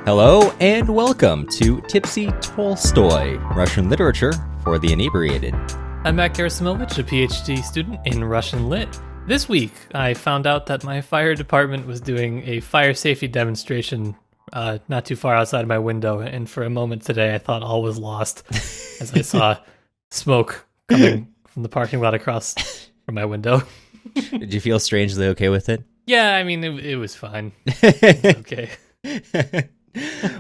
Hello and welcome to Tipsy Tolstoy, Russian literature for the inebriated. I'm Matt Gerasimovich, a PhD student in Russian Lit. This week, I found out that my fire department was doing a fire safety demonstration not too far outside my window, and for a moment today, I thought all was lost as I saw smoke coming from the parking lot across from my window. Did you feel strangely okay with it? Yeah, I mean, it was fine. It was okay.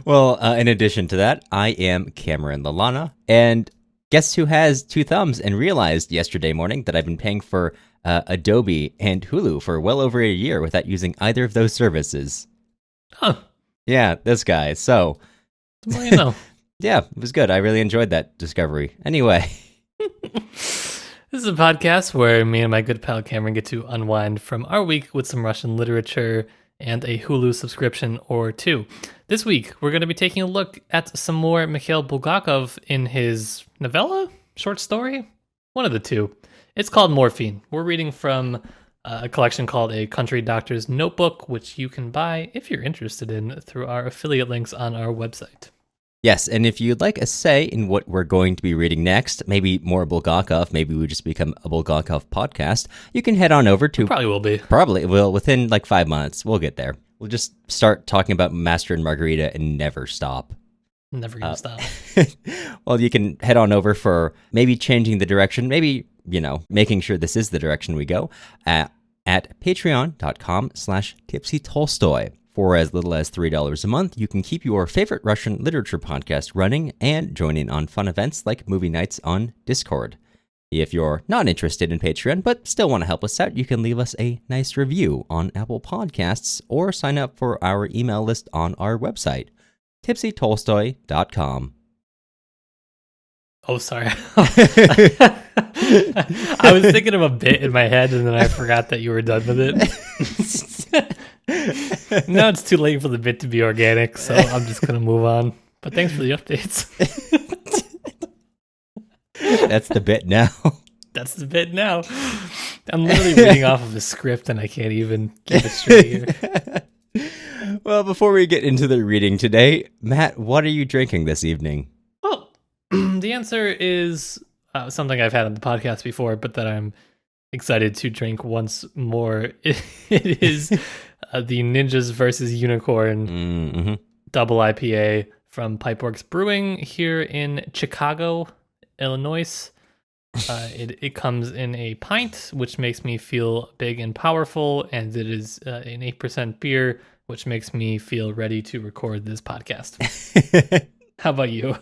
Well, in addition to that, I am Cameron Lalana, and guess who has two thumbs and realized yesterday morning that I've been paying for Adobe and Hulu for well over a year without using either of those services. Huh. Yeah, this guy. So, Well, you know. Yeah, it was good. I really enjoyed that discovery. Anyway. This is a podcast where me and my good pal Cameron get to unwind from our week with some Russian literature and a Hulu subscription or two. This week, we're going to be taking a look at some more Mikhail Bulgakov in his novella? Short story? One of the two. It's called Morphine. We're reading from a collection called A Country Doctor's Notebook, which you can buy if you're interested in through our affiliate links on our website. Yes, and if you'd like a say in what we're going to be reading next, maybe more Bulgakov, maybe we just become a Bulgakov podcast, you can head on over to... Probably will be. Probably will. Within like 5 months, we'll get there. We'll just start talking about Master and Margarita and never stop. Never gonna stop. Well, you can head on over for maybe changing the direction, maybe, making sure this is the direction we go at patreon.com/tipsytolstoy. For as little as $3 a month, you can keep your favorite Russian literature podcast running and join in on fun events like movie nights on Discord. If you're not interested in Patreon but still want to help us out, you can leave us a nice review on Apple Podcasts or sign up for our email list on our website, tipsytolstoy.com. Oh, sorry. I was thinking of a bit in my head, and then I forgot that you were done with it. Now it's too late for the bit to be organic, so I'm just going to move on. But thanks for the updates. That's the bit now. That's the bit now. I'm literally reading off of a script, and I can't even keep it straight here. Well, before we get into the reading today, Matt, what are you drinking this evening? Well, the answer is something I've had on the podcast before, but that I'm excited to drink once more. It is the Ninjas vs. Unicorn double IPA from Pipeworks Brewing here in Chicago, Illinois. It comes in a pint, which makes me feel big and powerful, and it is an 8% beer, which makes me feel ready to record this podcast. How about you?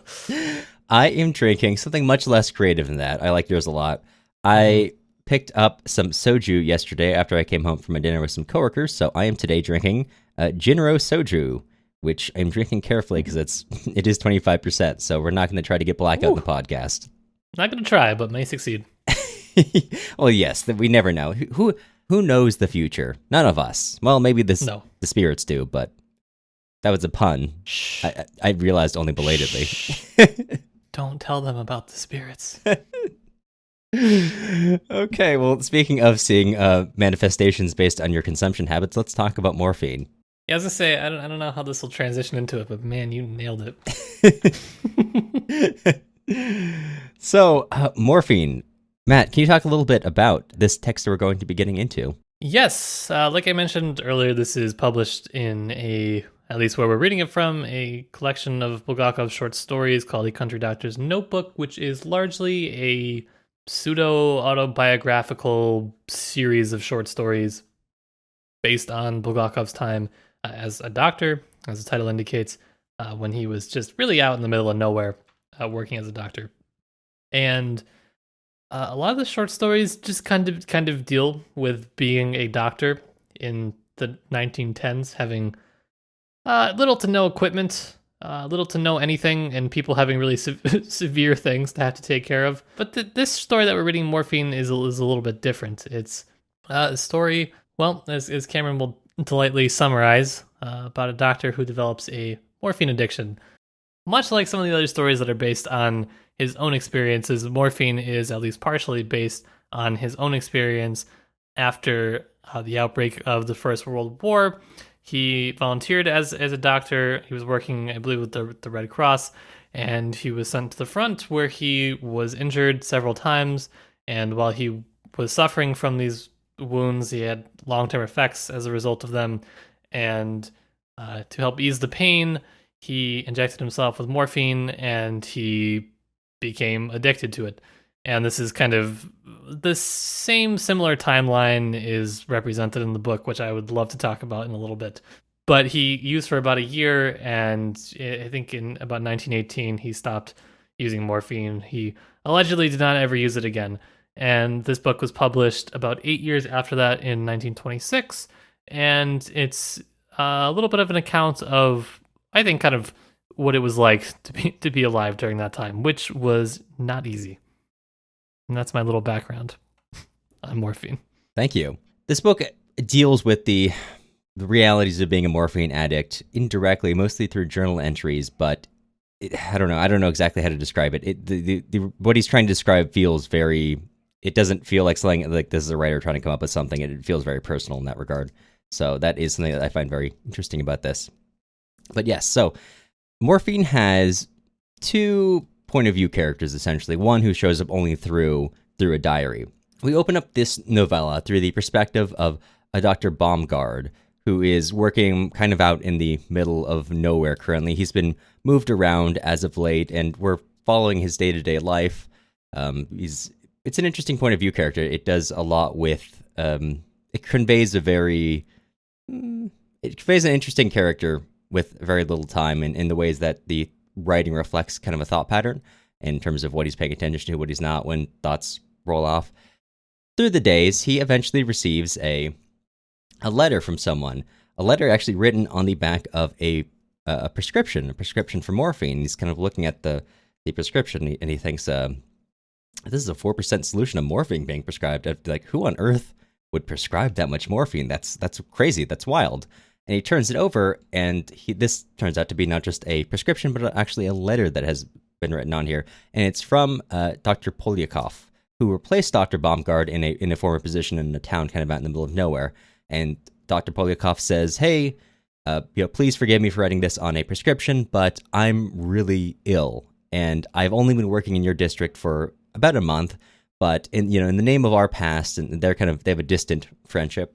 I am drinking something much less creative than that. I like yours a lot. I picked up some soju yesterday after I came home from a dinner with some coworkers, so I am today drinking Jinro soju, which I'm drinking carefully because it is 25%, so we're not going to try to get blackout in the podcast. Not going to try, but may succeed. Well, yes, we never know. Who knows the future? None of us. Well, maybe the spirits do, but that was a pun. Shh. I realized only belatedly. Don't tell them about the spirits. Okay, well, speaking of seeing manifestations based on your consumption habits, let's talk about morphine. Yeah, I was going to say, I don't know how this will transition into it, but man, you nailed it. So, morphine. Matt, can you talk a little bit about this text that we're going to be getting into? Yes, like I mentioned earlier, this is published in at least where we're reading it from, a collection of Bulgakov's short stories called A Country Doctor's Notebook, which is largely a pseudo-autobiographical series of short stories based on Bulgakov's time as a doctor, as the title indicates, when he was just really out in the middle of nowhere working as a doctor. And a lot of the short stories just kind of deal with being a doctor in the 1910s, having little to no equipment, little to no anything, and people having really severe things to have to take care of. But this story that we're reading, Morphine, is a little bit different. It's a story, well, as Cameron will delightfully summarize, about a doctor who develops a morphine addiction. Much like some of the other stories that are based on his own experiences, Morphine is at least partially based on his own experience after the outbreak of the First World War. He volunteered as a doctor. He was working, I believe, with the Red Cross, and he was sent to the front where he was injured several times. And while he was suffering from these wounds, he had long-term effects as a result of them. And to help ease the pain, he injected himself with morphine, and he became addicted to it. And this is kind of the same similar timeline is represented in the book, which I would love to talk about in a little bit. But he used for about a year, and I think in about 1918, he stopped using morphine. He allegedly did not ever use it again. And this book was published about 8 years after that in 1926. And it's a little bit of an account of, I think, kind of what it was like to be alive during that time, which was not easy. And that's my little background on morphine. Thank you. This book deals with the realities of being a morphine addict indirectly, mostly through journal entries, but I don't know exactly how to describe it. What he's trying to describe feels very, it doesn't feel like something like this is a writer trying to come up with something. It feels very personal in that regard. So that is something that I find very interesting about this. But yes, so morphine has two point of view characters, essentially. One who shows up only through a diary. We open up this novella through the perspective of a Dr. Baumgard, who is working kind of out in the middle of nowhere currently. He's been moved around as of late, and we're following his day-to-day life. It's an interesting point of view character. It does a lot with, it conveys an interesting character with very little time in the ways that the writing reflects kind of a thought pattern in terms of what he's paying attention to, what he's not, when thoughts roll off. Through the days, he eventually receives a letter from someone, a letter actually written on the back of a prescription for morphine. He's kind of looking at the prescription, and he thinks, this is a 4% solution of morphine being prescribed. Like, who on earth would prescribe that much morphine? That's crazy. That's wild. And he turns it over, and this turns out to be not just a prescription, but actually a letter that has been written on here. And it's from Dr. Bulgakov, who replaced Dr. Baumgard in a former position in a town kind of out in the middle of nowhere. And Dr. Bulgakov says, hey, please forgive me for writing this on a prescription, but I'm really ill. And I've only been working in your district for about a month, but in the name of our past, and they have a distant friendship,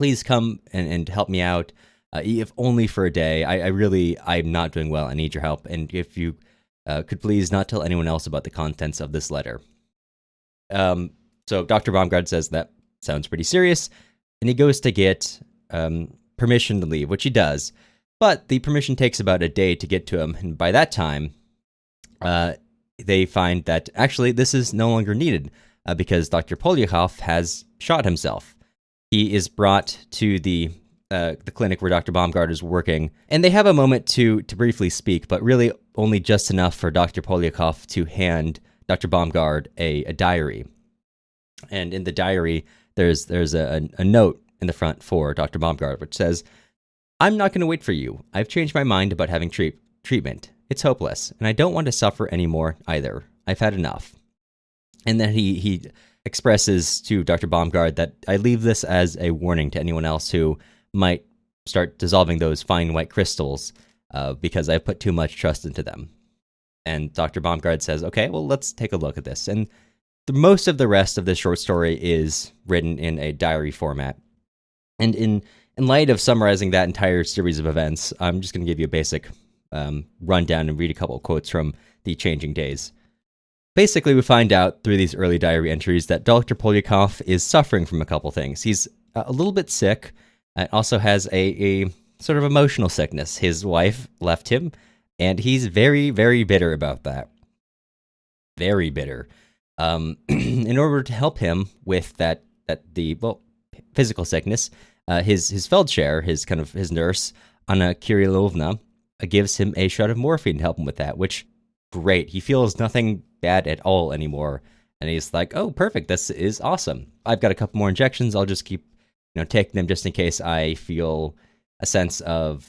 please come and help me out, if only for a day. I'm not doing well. I need your help. And if you could please not tell anyone else about the contents of this letter. So Dr. Baumgard says that sounds pretty serious, and he goes to get permission to leave, which he does. But the permission takes about a day to get to him, and by that time, they find that actually this is no longer needed because Dr. Polyakov has shot himself. He is brought to the clinic where Dr. Baumgard is working, and they have a moment to briefly speak, but really only just enough for Dr. Polyakov to hand Dr. Baumgard a diary. And in the diary, there's a note in the front for Dr. Baumgard, which says, I'm not going to wait for you. I've changed my mind about having treatment. It's hopeless, and I don't want to suffer anymore either. I've had enough. And then he expresses to Dr. Baumgard that I leave this as a warning to anyone else who might start dissolving those fine white crystals because I've put too much trust into them. And Dr. Baumgard says, okay, well, let's take a look at this. And most of the rest of this short story is written in a diary format. And in light of summarizing that entire series of events, I'm just going to give you a basic rundown and read a couple of quotes from the changing days. Basically, we find out through these early diary entries that Dr. Polyakov is suffering from a couple things. He's a little bit sick, and also has a sort of emotional sickness. His wife left him, and he's very, very bitter about that. Very bitter. In order to help him with the physical sickness, his feldshare, his nurse, Anna Kirillovna, gives him a shot of morphine to help him with that, which, great. He feels nothing bad at all anymore. And he's like, oh, perfect. This is awesome. I've got a couple more injections. I'll just keep, taking them just in case I feel a sense of,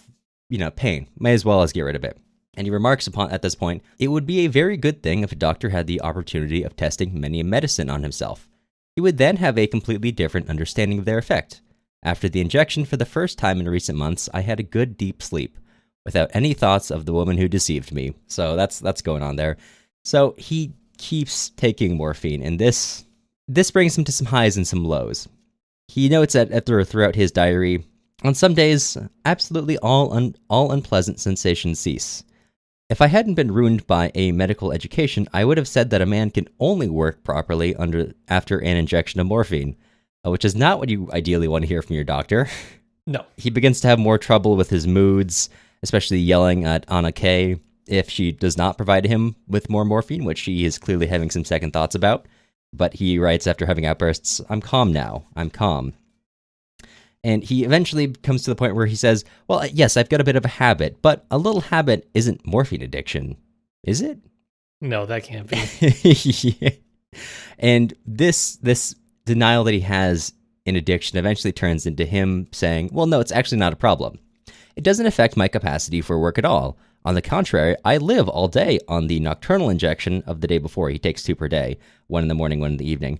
pain. May as well as get rid of it. And he remarks upon, at this point, it would be a very good thing if a doctor had the opportunity of testing many a medicine on himself. He would then have a completely different understanding of their effect. After the injection for the first time in recent months, I had a good deep sleep, without any thoughts of the woman who deceived me. So that's going on there. So he keeps taking morphine, and this brings him to some highs and some lows. He notes that throughout his diary, on some days, absolutely all unpleasant sensations cease. If I hadn't been ruined by a medical education, I would have said that a man can only work properly after an injection of morphine, which is not what you ideally want to hear from your doctor. No. He begins to have more trouble with his moods, especially yelling at Anna K if she does not provide him with more morphine, which he is clearly having some second thoughts about. But he writes after having outbursts, "I'm calm now. I'm calm." And he eventually comes to the point where he says, well, yes, I've got a bit of a habit, but a little habit isn't morphine addiction, is it? No, that can't be. Yeah. And this denial that he has in addiction eventually turns into him saying, well, no, it's actually not a problem. It doesn't affect my capacity for work at all. On the contrary, I live all day on the nocturnal injection of the day before. He takes 2 per day, 1 in the morning, 1 in the evening.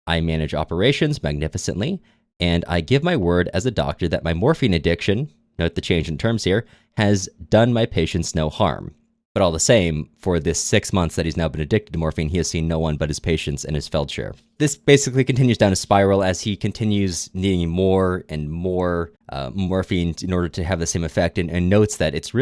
I manage operations magnificently, and I give my word as a doctor that my morphine addiction, note the change in terms here, has done my patients no harm. But all the same, for this 6 months that he's now been addicted to morphine, he has seen no one but his patients and his feldsher. This basically continues down a spiral as he continues needing more and more morphine in order to have the same effect, and notes that it's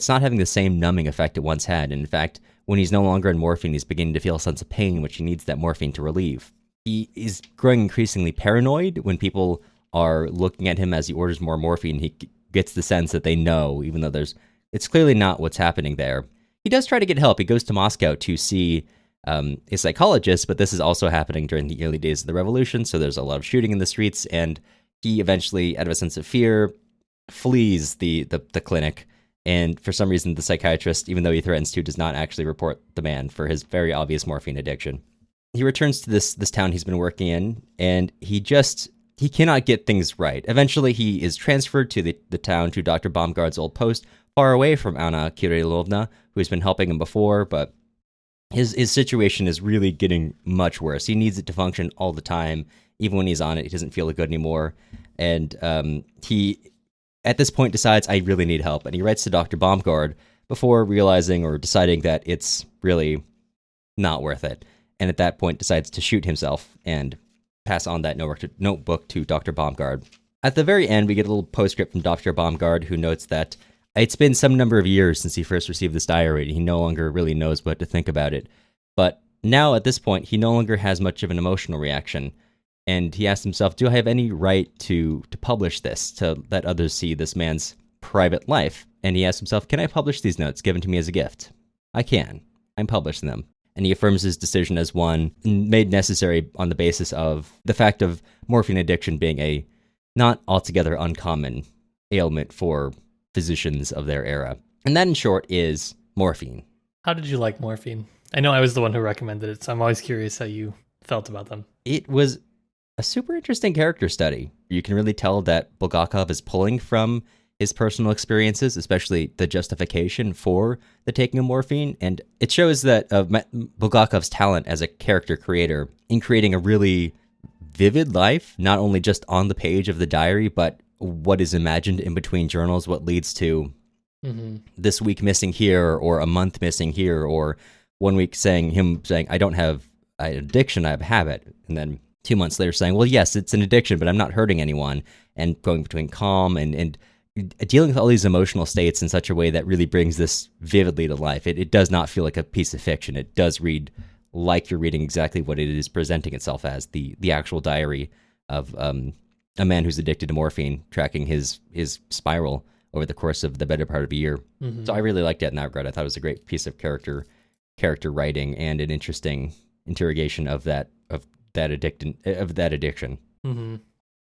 not having the same numbing effect it once had. And in fact, when he's no longer on morphine, he's beginning to feel a sense of pain, which he needs that morphine to relieve. He is growing increasingly paranoid when people are looking at him as he orders more morphine. He gets the sense that they know, even though it's clearly not what's happening there. He does try to get help. He goes to Moscow to see a psychologist, but this is also happening during the early days of the revolution, so there's a lot of shooting in the streets, and he eventually, out of a sense of fear, flees the clinic. And for some reason, the psychiatrist, even though he threatens to, does not actually report the man for his very obvious morphine addiction. He returns to this town he's been working in, and he cannot get things right. Eventually, he is transferred to the town, to Dr. Baumgart's old post, far away from Anna Kirillovna, who has been helping him before, but his situation is really getting much worse. He needs it to function all the time. Even when he's on it, he doesn't feel good anymore. And he, at this point, decides, I really need help. And he writes to Dr. Baumgart before realizing or deciding that it's really not worth it. And at that point decides to shoot himself and pass on that notebook to Dr. Baumgart. At the very end, we get a little postscript from Dr. Baumgart, who notes that it's been some number of years since he first received this diary, and he no longer really knows what to think about it. But now, at this point, he no longer has much of an emotional reaction, and he asks himself, do I have any right to publish this, to let others see this man's private life? And he asks himself, can I publish these notes given to me as a gift? I can. I'm publishing them. And he affirms his decision as one made necessary on the basis of the fact of morphine addiction being a not altogether uncommon ailment for physicians of their era. And that, in short, is morphine. How did you like morphine? I know I was the one who recommended it, so I'm always curious how you felt about them. It was a super interesting character study. You can really tell that Bulgakov is pulling from his personal experiences, especially the justification for the taking of morphine. And it shows that Bulgakov's talent as a character creator in creating a really vivid life, not only just on the page of the diary, but what is imagined in between journals, what leads to this week missing here, or a month missing here, or 1 week saying I don't have an addiction, I have a habit. And then 2 months later saying, well, yes, it's an addiction, but I'm not hurting anyone. And going between calm and dealing with all these emotional states in such a way that really brings this vividly to life. It does not feel like a piece of fiction. It does read like you're reading exactly what it is presenting itself as, the actual diary of a man who's addicted to morphine, tracking his spiral over the course of the better part of a year. Mm-hmm. So I really liked it in that regard. I thought it was a great piece of character writing and an interesting interrogation of that addiction. Mm-hmm.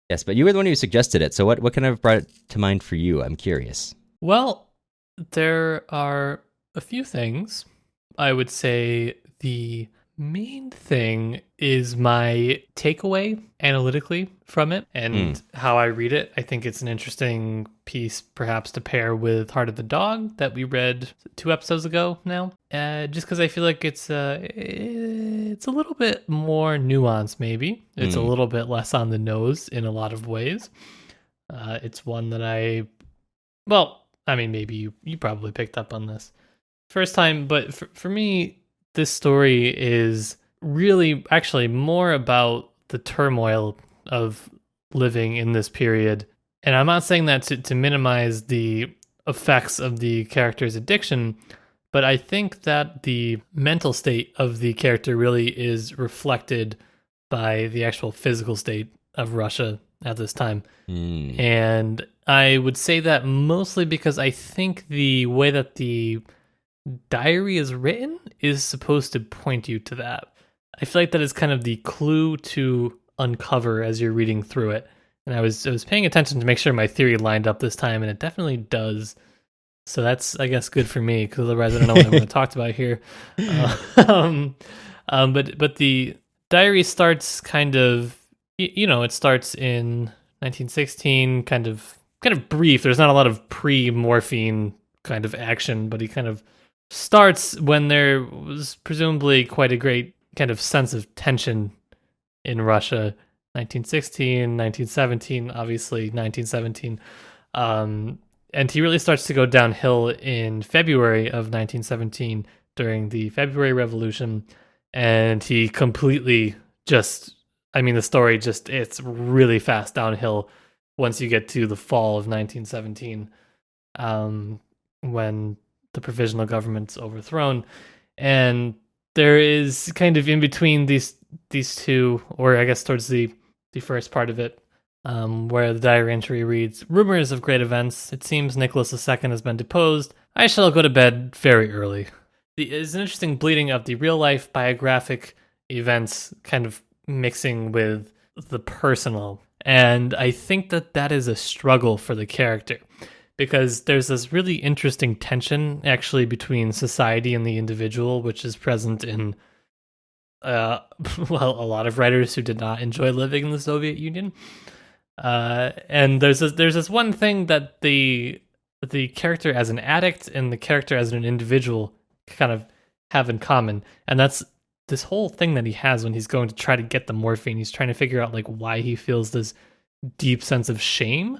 Yes, but you were the one who suggested it. So what kind of brought it to mind for you? I'm curious. Well, there are a few things. I would say the main thing is my takeaway analytically from it and how I read it. I think it's an interesting piece perhaps to pair with Heart of the Dog that we read 2 episodes ago now. Just because I feel like it's a little bit more nuanced maybe. It's a little bit less on the nose in a lot of ways. It's one that maybe you probably picked up on this first time, but for me, this story is really actually more about the turmoil of living in this period. And I'm not saying that to minimize the effects of the character's addiction, but I think that the mental state of the character really is reflected by the actual physical state of Russia at this time. And I would say that mostly because I think the way that the diary is written is supposed to point you to that. I feel like that is kind of the clue to uncover as you're reading through it. And I was paying attention to make sure my theory lined up this time, and it definitely does. So that's, I guess, good for me, because otherwise I don't know what I'm going to talk about here. But the diary starts kind of, it starts in 1916, kind of brief. There's not a lot of pre-morphine kind of action, but he kind of starts when there was presumably quite a great kind of sense of tension in Russia. 1916, 1917, obviously 1917. And he really starts to go downhill in February of 1917 during the February Revolution. And he completely the story it's really fast downhill once you get to the fall of 1917, when the provisional government's overthrown. And there is kind of in between these two, or I guess towards the first part of it, where the diary entry reads, "Rumors of great events. It seems Nicholas II has been deposed. I shall go to bed very early." It's an interesting bleeding of the real-life biographic events kind of mixing with the personal. And I think that is a struggle for the character, because there's this really interesting tension actually between society and the individual, which is present in a lot of writers who did not enjoy living in the Soviet Union. And there's this one thing that the character as an addict and the character as an individual kind of have in common, and that's this whole thing that he has when he's going to try to get the morphine. He's trying to figure out like why he feels this deep sense of shame.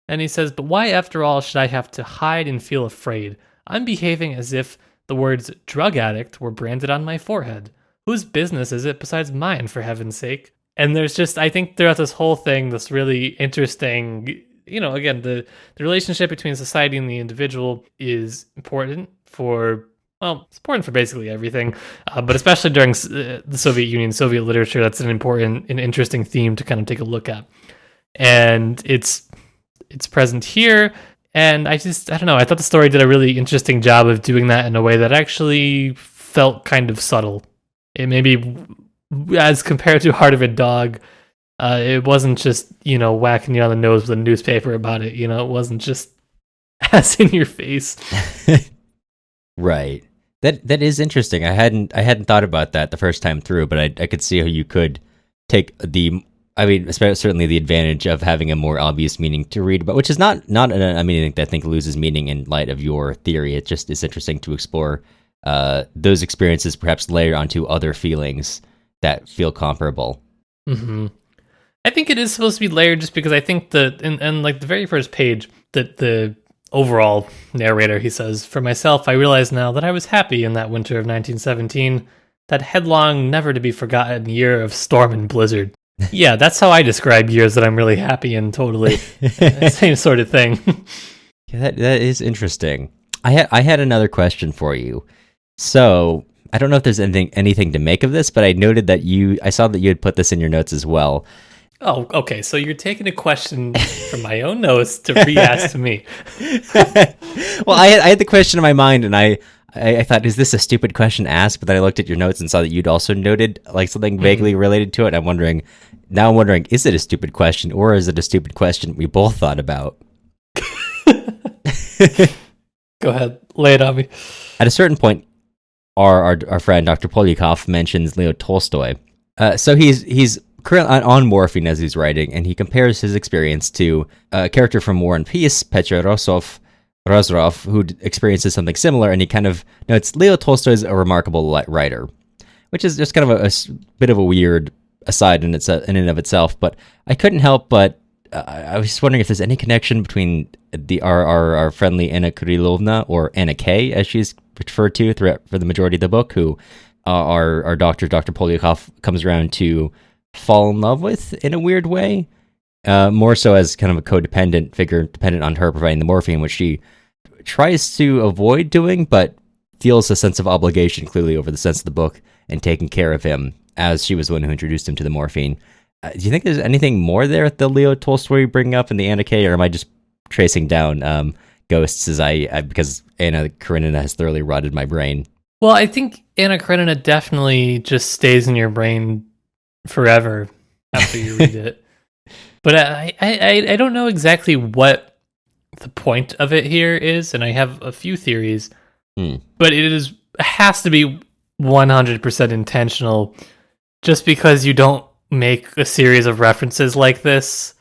And he says, "But why, after all, should I have to hide and feel afraid? I'm behaving as if the words drug addict were branded on my forehead. Whose business is it besides mine, for heaven's sake?" And there's just, I think throughout this whole thing, this really interesting, again, the relationship between society and the individual is important for, it's important for basically everything, but especially during the Soviet Union, Soviet literature, that's an important and interesting theme to kind of take a look at. And it's present here. And I don't know, I thought the story did a really interesting job of doing that in a way that actually felt kind of subtle. It maybe, as compared to Heart of a Dog, it wasn't just, whacking you on the nose with a newspaper about it. It wasn't just as in your face. Right. That is interesting. I hadn't thought about that the first time through, but I could see how you could take certainly the advantage of having a more obvious meaning to read about, which is not anything that I think loses meaning in light of your theory. It just is interesting to explore those experiences, perhaps layer onto other feelings that feel comparable. Mm-hmm. I think it is supposed to be layered, just because I think and like the very first page, that the overall narrator, he says, "For myself, I realize now that I was happy in that winter of 1917, that headlong, never to be forgotten year of storm and blizzard." Yeah, that's how I describe years that I'm really happy in, totally. Same sort of thing. Yeah, that is interesting. I had another question for you. So I don't know if there's anything to make of this, but I noted that I saw that you had put this in your notes as well. Oh, okay. So you're taking a question from my own notes to re-ask to me. Well, I had the question in my mind, and I thought, is this a stupid question to ask? But then I looked at your notes and saw that you'd also noted like something vaguely related to it. I'm wondering, is it a stupid question, or is it a stupid question we both thought about? Go ahead, lay it on me. At a certain point, our friend Dr. Bulgakov mentions Leo Tolstoy. So he's currently on morphine as he's writing, and he compares his experience to a character from War and Peace, Petya Rozrov, who experiences something similar, and he kind of notes Leo Tolstoy is a remarkable writer, which is just kind of a bit of a weird aside in and of itself. But I couldn't help but I was just wondering if there's any connection between our friendly Anna Kurilovna, or Anna K, as she's referred to for the majority of the book, who our doctor, Dr. Bulgakov, comes around to fall in love with in a weird way, more so as kind of a codependent figure, dependent on her providing the morphine, which she tries to avoid doing, but feels a sense of obligation clearly over the sense of the book and taking care of him, as she was the one who introduced him to the morphine. Do you think there's anything more there at the Leo Tolstoy bring up in the Anna K, or am I just tracing down ghosts because Anna Karenina has thoroughly rotted my brain? Well, I think Anna Karenina definitely just stays in your brain forever after you read it. But I don't know exactly what the point of it here is, and I have a few theories. But it has to be 100% intentional, just because you don't make a series of references like this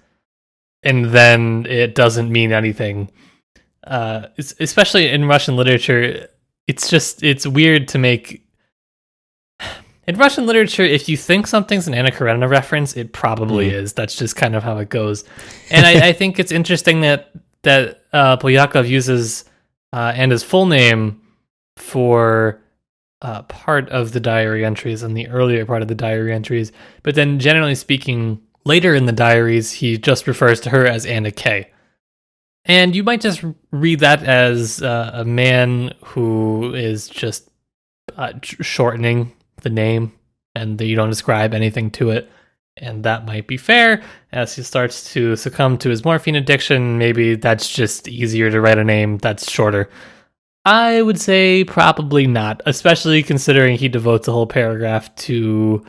and then it doesn't mean anything. Especially in Russian literature, it's weird to make... In Russian literature, if you think something's an Anna Karenina reference, it probably is. That's just kind of how it goes. And I think it's interesting that Bulgakov uses Anna's full name for part of the diary entries and the earlier part of the diary entries, but then generally speaking, later in the diaries, he just refers to her as Anna K. And you might just read that as a man who is just shortening the name, and that you don't ascribe anything to it. And that might be fair. As he starts to succumb to his morphine addiction, maybe that's just easier to write a name that's shorter. I would say probably not, especially considering he devotes a whole paragraph to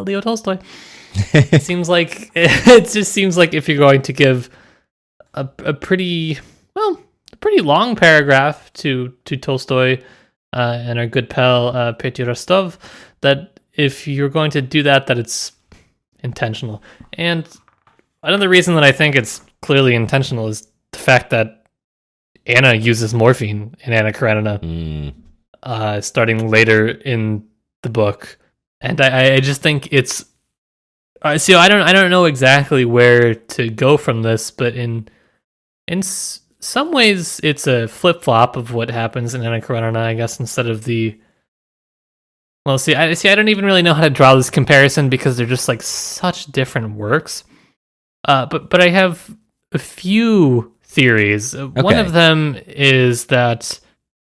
Leo Tolstoy. It just seems like if you're going to give a pretty long paragraph to Tolstoy and our good pal Petya Rostov, that if you're going to do that it's intentional. And another reason that I think it's clearly intentional is the fact that Anna uses morphine in Anna Karenina, starting later in the book, and I just think it's. So I don't know exactly where to go from this, but in some ways it's a flip flop of what happens in Anna Karenina, I guess, instead of the. Well, I don't even really know how to draw this comparison because they're just like such different works. But I have a few theories. Okay. One of them is that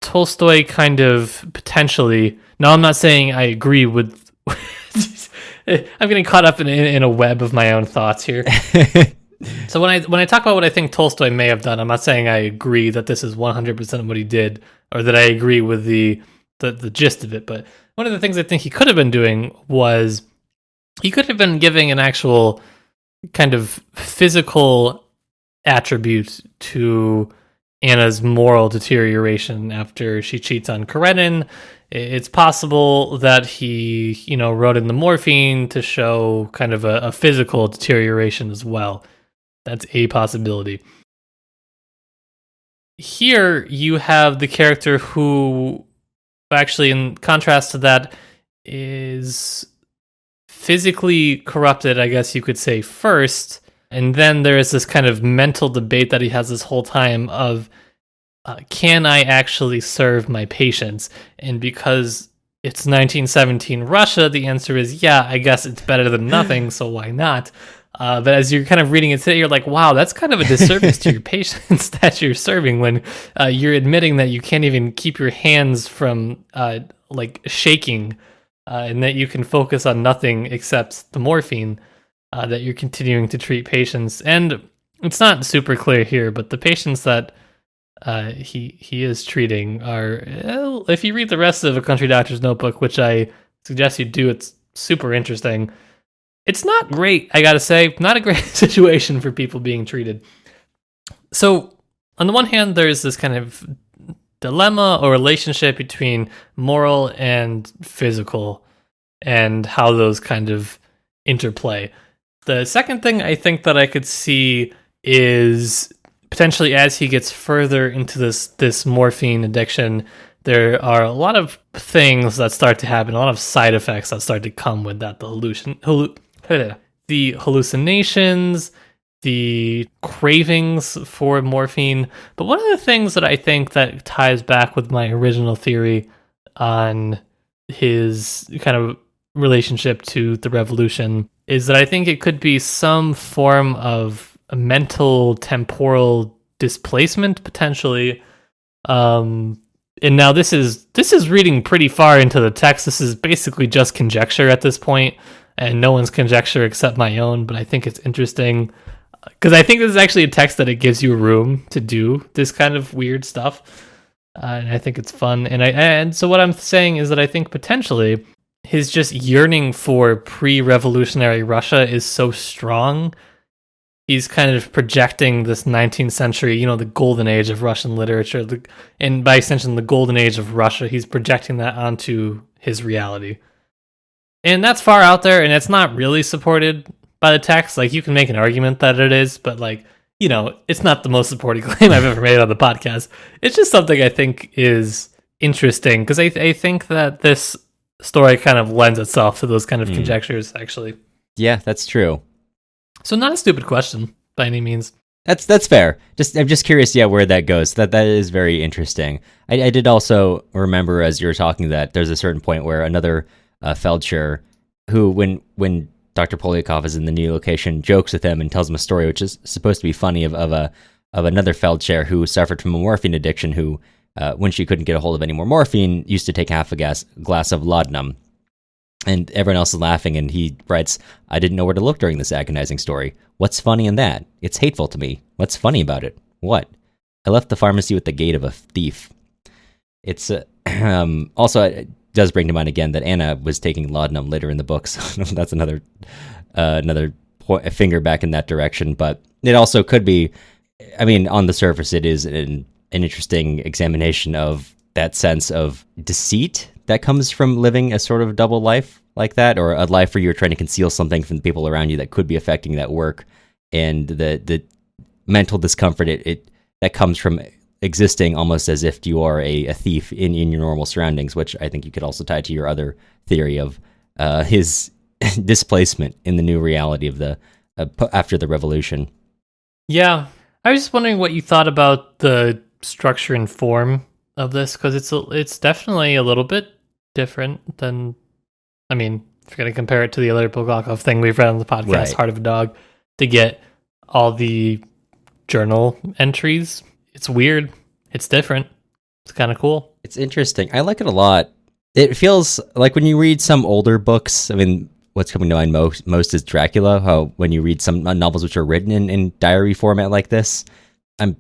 Tolstoy kind of potentially... Now, I'm not saying I agree with... I'm getting caught up in a web of my own thoughts here. So when I talk about what I think Tolstoy may have done, I'm not saying I agree that this is 100% of what he did, or that I agree with the gist of it. But one of the things I think he could have been doing was he could have been giving an actual kind of physical attribute to Anna's moral deterioration after she cheats on Karenin. It's possible that he, wrote in the morphine to show kind of a physical deterioration as well. That's a possibility. Here you have the character who, actually, in contrast to that, is physically corrupted, I guess you could say, first. And then there is this kind of mental debate that he has this whole time of, can I actually serve my patients? And because it's 1917 Russia, the answer is, yeah, I guess it's better than nothing, so why not? But as you're kind of reading it today, you're like, wow, that's kind of a disservice to your patients that you're serving when you're admitting that you can't even keep your hands from shaking and that you can focus on nothing except the morphine. That you're continuing to treat patients. And it's not super clear here, but the patients that he is treating are, if you read the rest of A Country Doctor's Notebook, which I suggest you do, it's super interesting. It's not great, I gotta say. Not a great situation for people being treated. So, on the one hand, there's this kind of dilemma or relationship between moral and physical and how those kind of interplay. The second thing I think that I could see is potentially as he gets further into this morphine addiction, there are a lot of things that start to happen, a lot of side effects that start to come with that. The the hallucinations, the cravings for morphine. But one of the things that I think that ties back with my original theory on his kind of relationship to the revolution is that I think it could be some form of a mental temporal displacement potentially. And now this is reading pretty far into the text. This is basically just conjecture at this point, and no one's conjecture except my own, but I think it's interesting because I think this is actually a text that it gives you room to do this kind of weird stuff. And I think it's fun. And so what I'm saying is that I think potentially his just yearning for pre-revolutionary Russia is so strong. He's kind of projecting this 19th century, the golden age of Russian literature, and by extension, the golden age of Russia. He's projecting that onto his reality. And that's far out there, and it's not really supported by the text. Like, you can make an argument that it is, but it's not the most supported claim I've ever made on the podcast. It's just something I think is interesting, because I think that this story kind of lends itself to those kind of conjectures, actually. Yeah, that's true. So not a stupid question by any means. That's fair. I'm just curious, where that goes. That is very interesting. I did also remember as you were talking that there's a certain point where another Feldshire, who when Dr. Bulgakov is in the new location, jokes with him and tells him a story which is supposed to be funny of another Feldshire who suffered from a morphine addiction, who when she couldn't get a hold of any more morphine, used to take half a glass of laudanum. And everyone else is laughing, and he writes, "I didn't know where to look during this agonizing story. What's funny in that? It's hateful to me. What's funny about it? What? I left the pharmacy with the gait of a thief." It's also, it does bring to mind again that Anna was taking laudanum later in the book, so that's another a finger back in that direction. But it also could be, on the surface, it is an interesting examination of that sense of deceit that comes from living a sort of double life like that, or a life where you're trying to conceal something from the people around you that could be affecting that work, and the mental discomfort that comes from existing almost as if you are a thief in your normal surroundings, which I think you could also tie to your other theory of his displacement in the new reality of the after the revolution. Yeah, I was just wondering what you thought about the structure and form of this, because it's definitely a little bit different than, if you're going to compare it to the other Bulgakov thing we've read on the podcast, right. Heart of a Dog, to get all the journal entries. It's weird. It's different. It's kind of cool. It's interesting. I like it a lot. It feels like when you read some older books, what's coming to mind most is Dracula, how when you read some novels which are written in diary format like this, I'm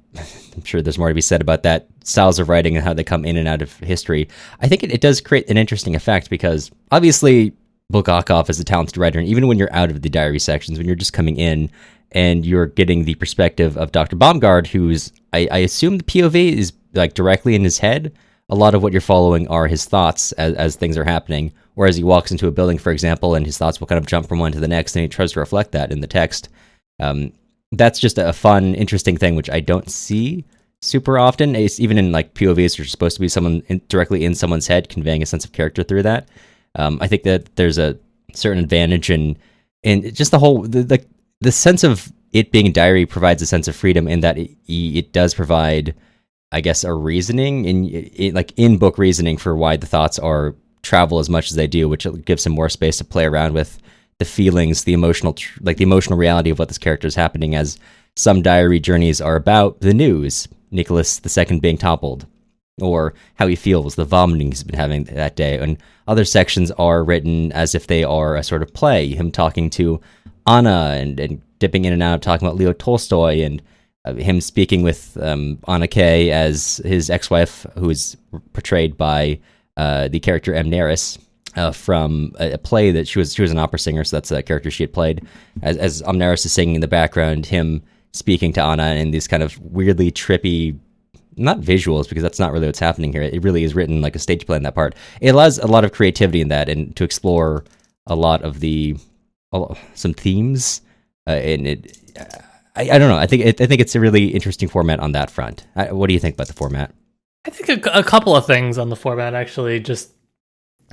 sure there's more to be said about that styles of writing and how they come in and out of history. I think it does create an interesting effect, because obviously Bulgakov is a talented writer, and even when you're out of the diary sections, when you're just coming in and you're getting the perspective of Dr. Baumgard, who's, I assume the POV is like directly in his head. A lot of what you're following are his thoughts as things are happening, or as he walks into a building, for example, and his thoughts will kind of jump from one to the next, and he tries to reflect that in the text. That's just a fun, interesting thing, which I don't see super often. It's even in like POVs, you're supposed to be someone directly in someone's head, conveying a sense of character through that. I think that there's a certain advantage in just the whole the sense of it being a diary provides a sense of freedom, in that it does provide, I guess, a reasoning in book reasoning for why the thoughts are travel as much as they do, which gives him more space to play around with the feelings, the emotional reality of what this character is happening, as some diary journeys are about the news, Nicholas II being toppled, or how he feels, the vomiting he's been having that day. And other sections are written as if they are a sort of play, him talking to Anna and dipping in and out, talking about Leo Tolstoy, and him speaking with Anna Kay as his ex-wife, who is portrayed by the character M. Neris, from a play that she was an opera singer, so that's a character she had played. As Amneris is singing in the background, him speaking to Anna in these kind of weirdly trippy, not visuals, because that's not really what's happening here. It really is written like a stage play in that part. It allows a lot of creativity in that, and to explore a lot of some themes. And I don't know. I think it's a really interesting format on that front. What do you think about the format? I think a couple of things on the format, actually, just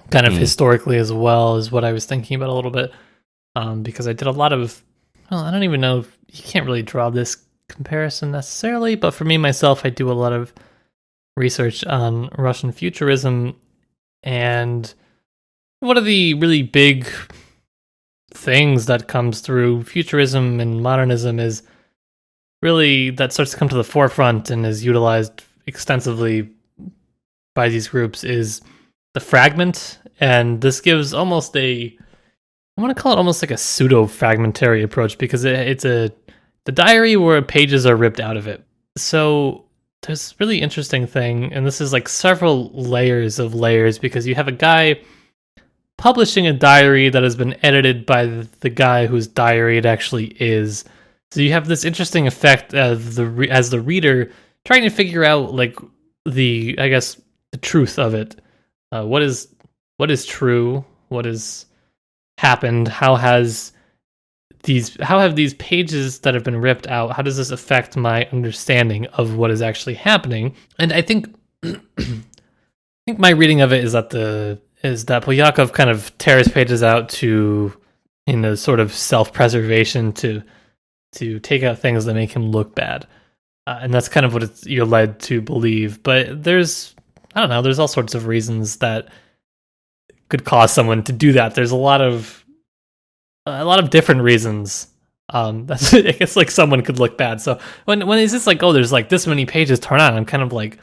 kind of historically as well, is what I was thinking about a little bit. because I did a lot of, well, I don't even know if you can't really draw this comparison necessarily, but for me, myself, I do a lot of research on Russian futurism, and one of the really big things that comes through futurism and modernism is really that starts to come to the forefront and is utilized extensively by these groups is the fragment. And this gives almost I want to call it almost like a pseudo fragmentary approach, because it's the diary where pages are ripped out of it. So there's this really interesting thing, and this is like several layers of layers, because you have a guy publishing a diary that has been edited by the guy whose diary it actually is. So you have this interesting effect as the reader trying to figure out like the truth of it. What is true? What has happened? How have these pages that have been ripped out? How does this affect my understanding of what is actually happening? And I think my reading of it is that Bulgakov kind of tears pages out in a sort of self-preservation to take out things that make him look bad. And that's kind of what you're led to believe. But there's all sorts of reasons that could cause someone to do that. There's a lot of different reasons. That's, I guess, like, someone could look bad. So when it's just like, oh, there's like this many pages torn out, I'm kind of like,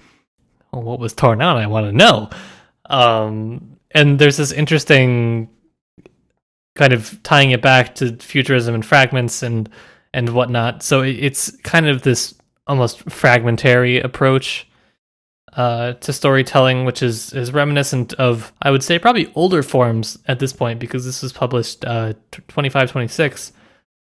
well, what was torn out? I want to know. And there's this interesting kind of tying it back to futurism and fragments and whatnot. So it's kind of this almost fragmentary approach to storytelling, which is reminiscent of, I would say, probably older forms at this point, because this was published 25-26.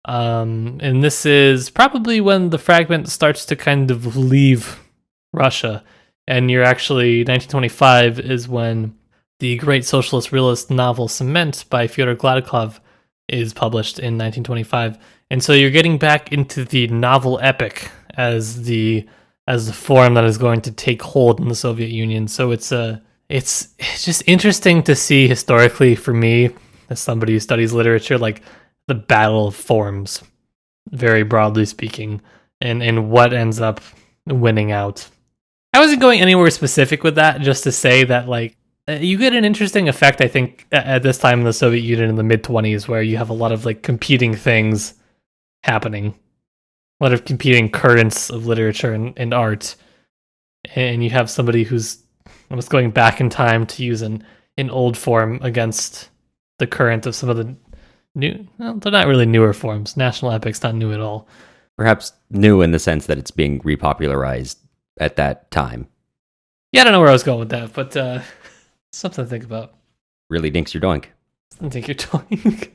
And this is probably when the fragment starts to kind of leave Russia. And you're actually, 1925 is when the great socialist realist novel Cement by Fyodor Gladkov is published in 1925. And so you're getting back into the novel epic as the form that is going to take hold in the Soviet Union. So it's just interesting to see historically, for me, as somebody who studies literature, like the battle of forms, very broadly speaking, and what ends up winning out. I wasn't going anywhere specific with that, just to say that, like, you get an interesting effect, I think, at this time in the Soviet Union in the mid-20s, where you have a lot of like competing things happening, a lot of competing currents of literature and art, and you have somebody who's almost going back in time to use an old form against the current of some of the new, well, they're not really newer forms. National epic's not new at all. Perhaps new in the sense that it's being repopularized at that time. Yeah, I don't know where I was going with that, but something to think about. Really dinks your doink. I think you're doink.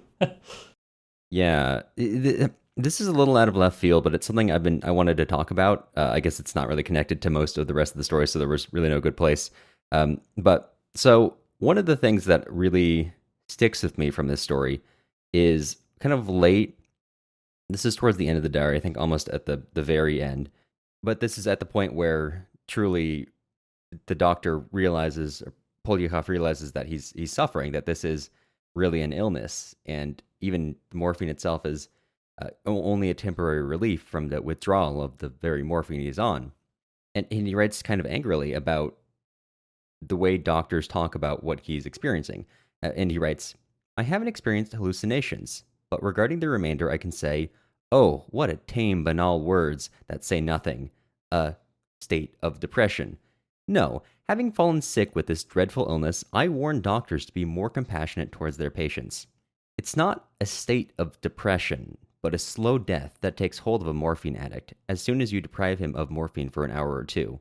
Yeah, this is a little out of left field, but it's something I wanted to talk about. I guess it's not really connected to most of the rest of the story, so there was really no good place. But so one of the things that really sticks with me from this story is kind of late. This is towards the end of the diary, I think almost at the very end. But this is at the point where truly the doctor realizes, or Bulgakov realizes, that he's suffering, that this is really an illness, and even morphine itself is only a temporary relief from the withdrawal of the very morphine he's on. And he writes kind of angrily about the way doctors talk about what he's experiencing. And he writes, "I haven't experienced hallucinations, but regarding the remainder I can say, oh, what a tame, banal words that say nothing. A state of depression. No, having fallen sick with this dreadful illness, I warn doctors to be more compassionate towards their patients. It's not a state of depression, but a slow death that takes hold of a morphine addict as soon as you deprive him of morphine for an hour or two.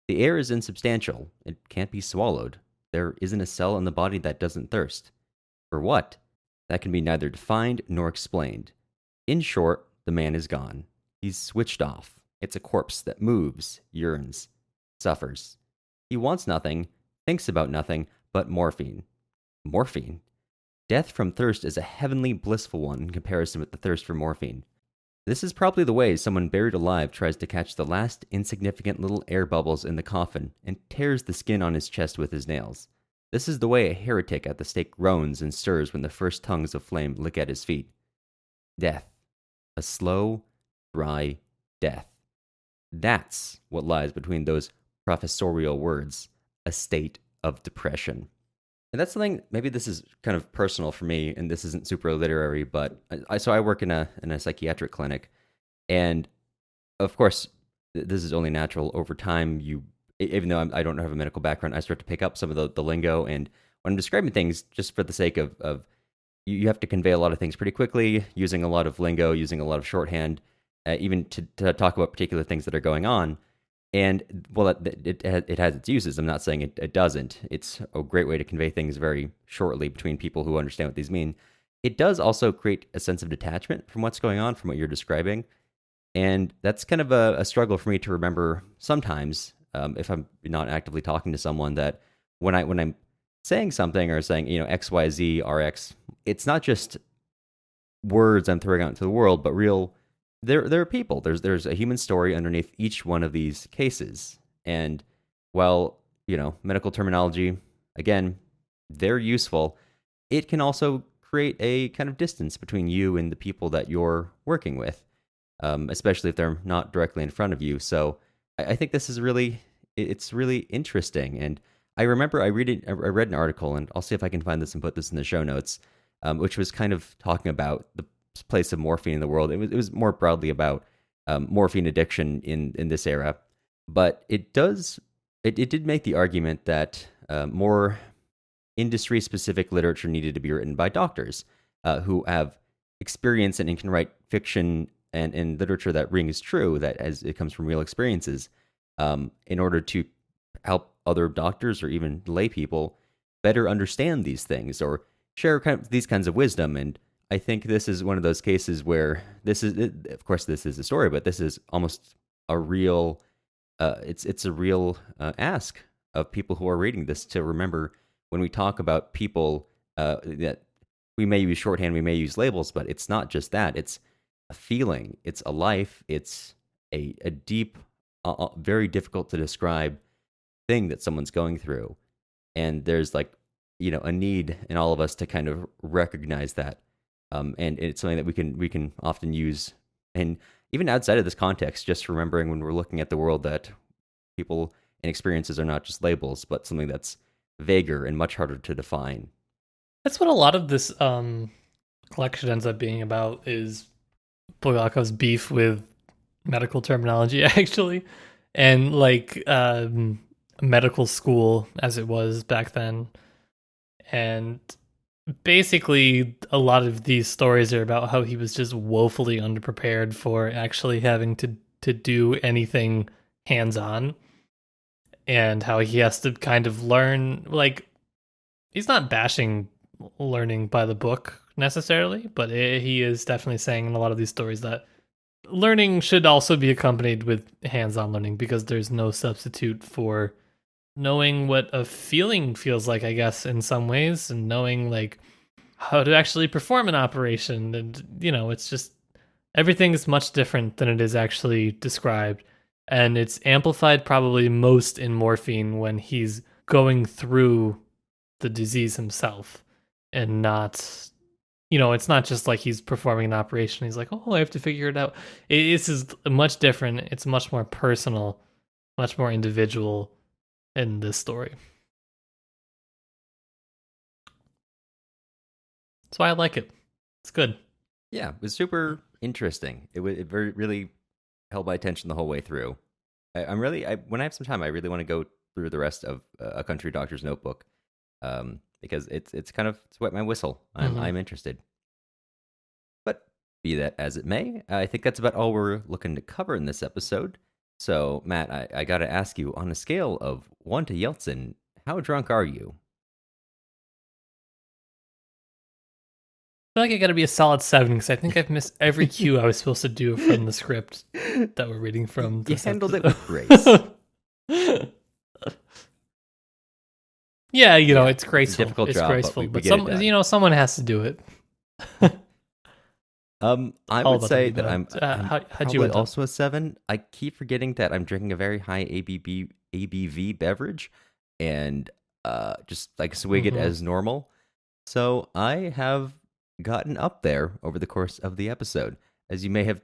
The air is insubstantial. It can't be swallowed. There isn't a cell in the body that doesn't thirst. For what? That can be neither defined nor explained. In short, the man is gone. He's switched off. It's a corpse that moves, yearns, suffers. He wants nothing, thinks about nothing, but morphine. Morphine? Death from thirst is a heavenly, blissful one in comparison with the thirst for morphine. This is probably the way someone buried alive tries to catch the last insignificant little air bubbles in the coffin and tears the skin on his chest with his nails. This is the way a heretic at the stake groans and stirs when the first tongues of flame lick at his feet. Death. A slow, dry death. That's what lies between those professorial words, a state of depression. And that's something, maybe this is kind of personal for me, and this isn't super literary, but I work in a psychiatric clinic, and of course, this is only natural over time. Even though I don't have a medical background, I start to pick up some of the lingo, and when I'm describing things, just for the sake of you have to convey a lot of things pretty quickly, using a lot of lingo, using a lot of shorthand, even to talk about particular things that are going on. And well, it has its uses. I'm not saying it doesn't. It's a great way to convey things very shortly between people who understand what these mean. It does also create a sense of detachment from what's going on, from what you're describing. And that's kind of a struggle for me to remember sometimes, if I'm not actively talking to someone, that when I'm saying something or saying, X, Y, Z, RX, it's not just words I'm throwing out into the world, but real. There are people. There's a human story underneath each one of these cases. And while, medical terminology, again, they're useful, it can also create a kind of distance between you and the people that you're working with, especially if they're not directly in front of you. So I think this is it's really interesting. And I remember I read an article, and I'll see if I can find this and put this in the show notes, which was kind of talking about the place of morphine in the world. It was more broadly about morphine addiction in this era, but it did make the argument that more industry specific literature needed to be written by doctors who have experience and can write fiction and literature that rings true, that as it comes from real experiences, in order to help other doctors or even lay people better understand these things or share kind of these kinds of wisdom. And I think this is one of those cases where of course, this is a story, but this is almost a real, it's a real ask of people who are reading this to remember when we talk about people that we may use shorthand, we may use labels, but it's not just that. It's a feeling, it's a life, it's a deep, very difficult to describe thing that someone's going through. And there's a need in all of us to kind of recognize that. And it's something that we can often use, and even outside of this context, just remembering when we're looking at the world that people and experiences are not just labels, but something that's vaguer and much harder to define. That's what a lot of this collection ends up being about, is Bulgakov's beef with medical terminology, actually, and medical school as it was back then. And basically, a lot of these stories are about how he was just woefully underprepared for actually having to do anything hands-on, and how he has to kind of learn. He's not bashing learning by the book necessarily, but he is definitely saying in a lot of these stories that learning should also be accompanied with hands-on learning, because there's no substitute for knowing what a feeling feels like, I guess, in some ways, and knowing how to actually perform an operation. And it's just, everything's much different than it is actually described, and it's amplified probably most in Morphine when he's going through the disease himself, and not, it's not just like he's performing an operation, he's like, oh, I have to figure it out. This is much different. It's much more personal, much more individual in this story. That's why I like it. It's good. Yeah, it was super interesting. It really held my attention the whole way through. When I have some time, I really want to go through the rest of A Country Doctor's Notebook, because it's kind of, it's wet my whistle. I'm interested. But be that as it may, I think that's about all we're looking to cover in this episode. So, Matt, I got to ask you, on a scale of 1 to Yeltsin, how drunk are you? I feel like I gotta be a solid 7, because I think I've missed every cue I was supposed to do from the script that we're reading from. You handled it with grace. Yeah, it's graceful. It's a difficult job, graceful, but someone has to do it. I would say that I'm how'd you also a 7. I keep forgetting that I'm drinking a very high ABV beverage, and just like swig it as normal. So I have gotten up there over the course of the episode, as you may have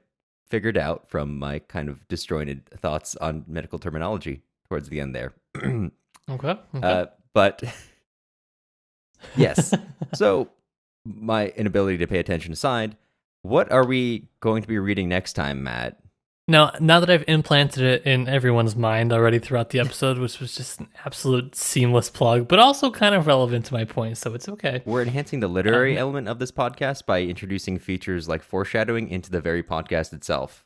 figured out from my kind of disjointed thoughts on medical terminology towards the end there. Okay. But yes, so my inability to pay attention aside, what are we going to be reading next time, Matt? Now that I've implanted it in everyone's mind already throughout the episode, which was just an absolute seamless plug, but also kind of relevant to my point, so it's okay. We're enhancing the literary element of this podcast by introducing features like foreshadowing into the very podcast itself.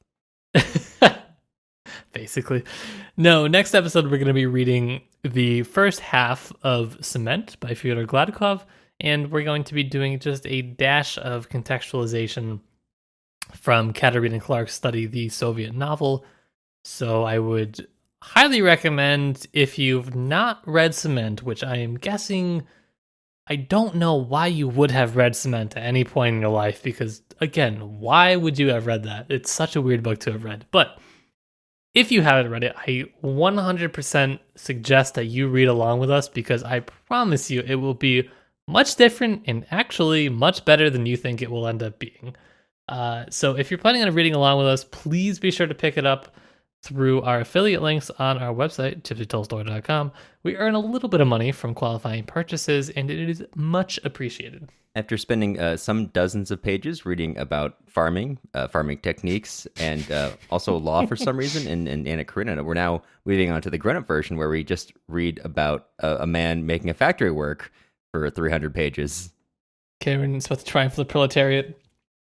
Basically. No, next episode we're going to be reading the first half of Cement by Fyodor Gladkov, and we're going to be doing just a dash of contextualization from Katerina Clark's study, The Soviet Novel. So I would highly recommend, if you've not read Cement, which I am guessing, I don't know why you would have read Cement at any point in your life, because, again, why would you have read that? It's such a weird book to have read. But if you haven't read it, I 100% suggest that you read along with us, because I promise you it will be much different and actually much better than you think it will end up being. So if you're planning on reading along with us, please be sure to pick it up through our affiliate links on our website, tipsytollstory.com. We earn a little bit of money from qualifying purchases, and it is much appreciated. After spending some dozens of pages reading about farming techniques, and also law for some reason in Anna Karenina, we're now moving on to the grown-up version where we just read about a man making a factory work for 300 pages. Karen, it's about the triumph of the proletariat.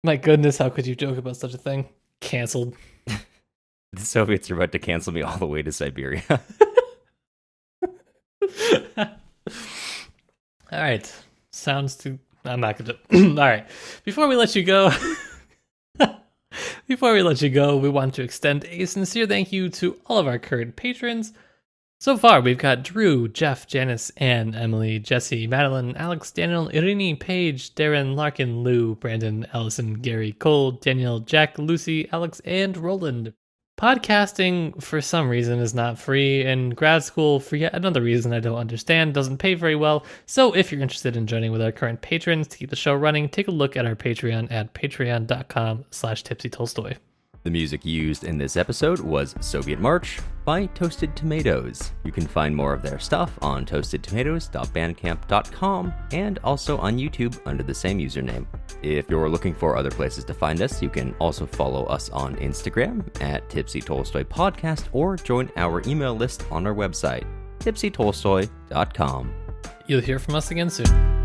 My goodness, how could you joke about such a thing? Canceled. The Soviets are about to cancel me all the way to Siberia. All right. Sounds too... I'm not going to... All right. Before we let you go, we want to extend a sincere thank you to all of our current patrons. So far, we've got Drew, Jeff, Janice, Anne, Emily, Jesse, Madeline, Alex, Daniel, Irini, Paige, Darren, Larkin, Lou, Brandon, Allison, Gary, Cole, Daniel, Jack, Lucy, Alex, and Roland. Podcasting, for some reason, is not free, and grad school, for yet another reason I don't understand, doesn't pay very well. So if you're interested in joining with our current patrons to keep the show running, take a look at our Patreon at patreon.com/tipsytolstoy. The music used in this episode was Soviet March by Toasted Tomatoes. You can find more of their stuff on toastedtomatoes.bandcamp.com and also on YouTube under the same username. If you're looking for other places to find us, you can also follow us on Instagram at Tipsy Tolstoy Podcast or join our email list on our website, tipsytolstoy.com. You'll hear from us again soon.